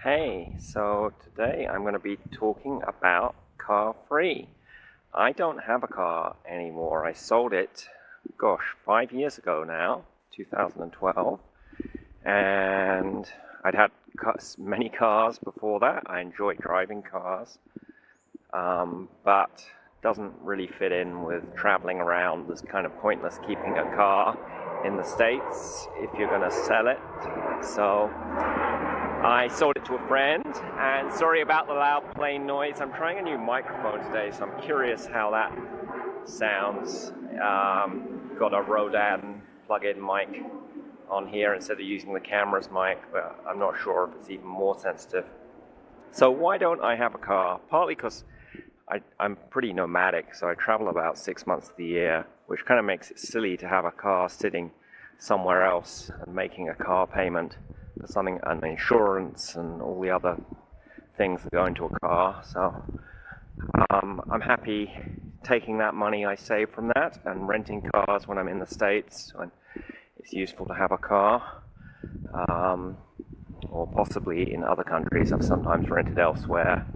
Hey, so today I'm going to be talking about car free. I don't have a car anymore. I sold it, gosh, 5 years ago now, 2012. And I'd had many cars before that. I enjoyed driving cars, but doesn't really fit in with traveling around. It's kind of pointless keeping a car in the States if you're going to sell it. So I sold it to a friend, and sorry about the loud plane noise. I'm trying a new microphone today, so I'm curious how that sounds. Got a Rodan plug-in mic on here instead of using the camera's mic, but I'm not sure if it's even more sensitive. So why don't I have a car? Partly because I'm pretty nomadic, so I travel about 6 months of the year, which kind of makes it silly to have a car sitting somewhere else and making a car payment for something, and insurance and all the other things that go into a car. So I'm happy taking that money I save from that and renting cars when I'm in the States, when it's useful to have a car, or possibly in other countries. I've sometimes rented elsewhere.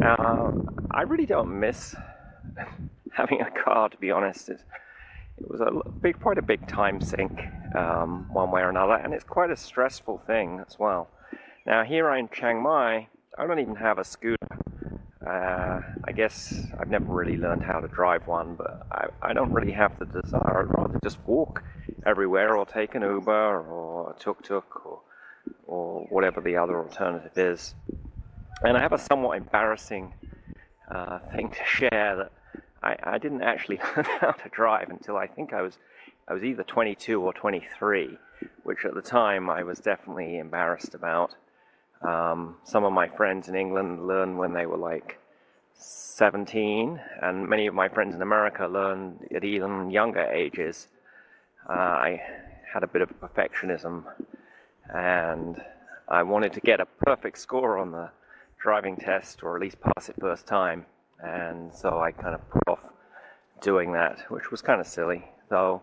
I really don't miss having a car, to be honest. It was quite a big time sink, one way or another, and it's quite a stressful thing as well. Now here in Chiang Mai, I don't even have a scooter. I guess I've never really learned how to drive one, but I don't really have the desire. I'd rather just walk everywhere, or take an Uber, or a tuk-tuk, or whatever the other alternative is. And I have a somewhat embarrassing thing to share, that I didn't actually learn how to drive until I think I was either 22 or 23, which at the time I was definitely embarrassed about. Some of my friends in England learned when they were like 17, and many of my friends in America learned at even younger ages. I had a bit of perfectionism, and I wanted to get a perfect score on the driving test, or at least pass it first time, and so I kind of put off doing that, which was kind of silly. Though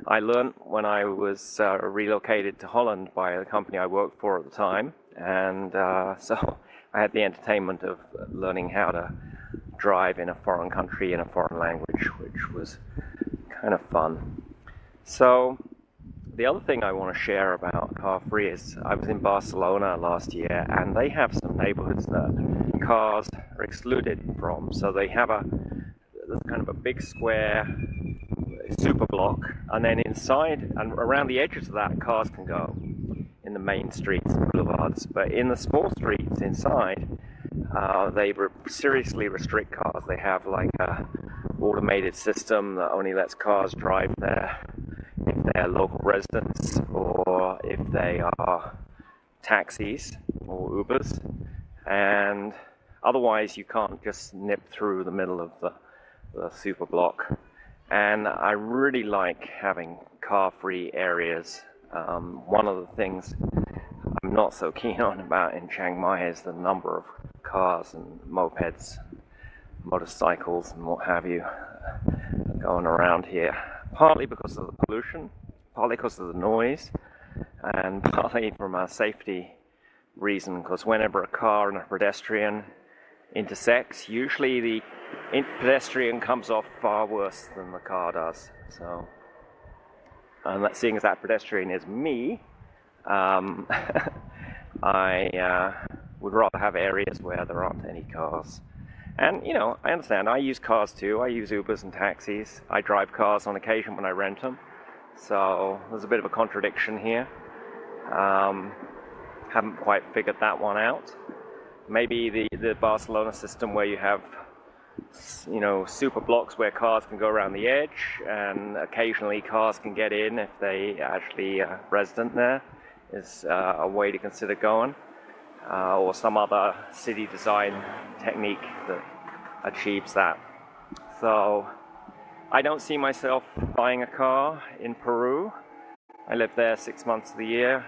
I learned when I was relocated to Holland by the company I worked for at the time, and so I had the entertainment of learning how to drive in a foreign country in a foreign language, which was kind of fun. So the other thing I want to share about car free is I was in Barcelona last year, and they have some neighborhoods that cars are excluded from. So they have there's kind of a big square super block, and then inside and around the edges of that, cars can go in the main streets and boulevards. But in the small streets inside, they seriously restrict cars. They have like a automated system that only lets cars drive there if they're local residents, or if they are taxis or Ubers, and otherwise you can't just nip through the middle of the super block. And I really like having car-free areas. One of the things I'm not so keen on about in Chiang Mai is the number of cars and mopeds, motorcycles and what have you going around here. Partly because of the pollution, partly because of the noise, and partly from a safety reason, because whenever a car and a pedestrian intersects, usually the pedestrian comes off far worse than the car does. So, and that, seeing as that pedestrian is me, I would rather have areas where there aren't any cars. And, I understand, I use cars too. I use Ubers and taxis. I drive cars on occasion when I rent them. So there's a bit of a contradiction here. Haven't quite figured that one out. Maybe the Barcelona system, where you have, super blocks where cars can go around the edge, and occasionally cars can get in if they actually are resident there, is a way to consider going. Or some other city design technique that achieves that. So I don't see myself buying a car in Peru. I live there 6 months of the year.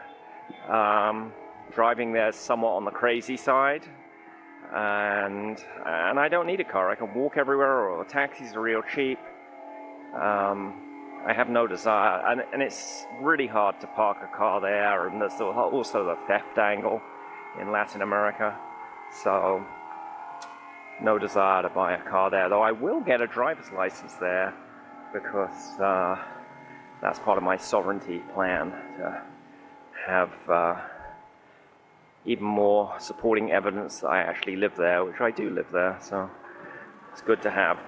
Driving there is somewhat on the crazy side, and I don't need a car. I can walk everywhere, or taxis are real cheap. I have no desire, and it's really hard to park a car there, and there's also the theft angle. in Latin America, so no desire to buy a car there, though I will get a driver's license there because that's part of my sovereignty plan, to have even more supporting evidence that I actually live there, which I do live there, so it's good to have.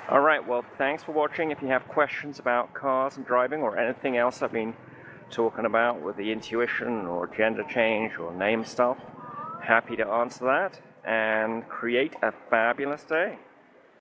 Alright, well, thanks for watching. If you have questions about cars and driving or anything else I've been talking about with the intuition or gender change or name stuff, happy to answer that, and create a fabulous day.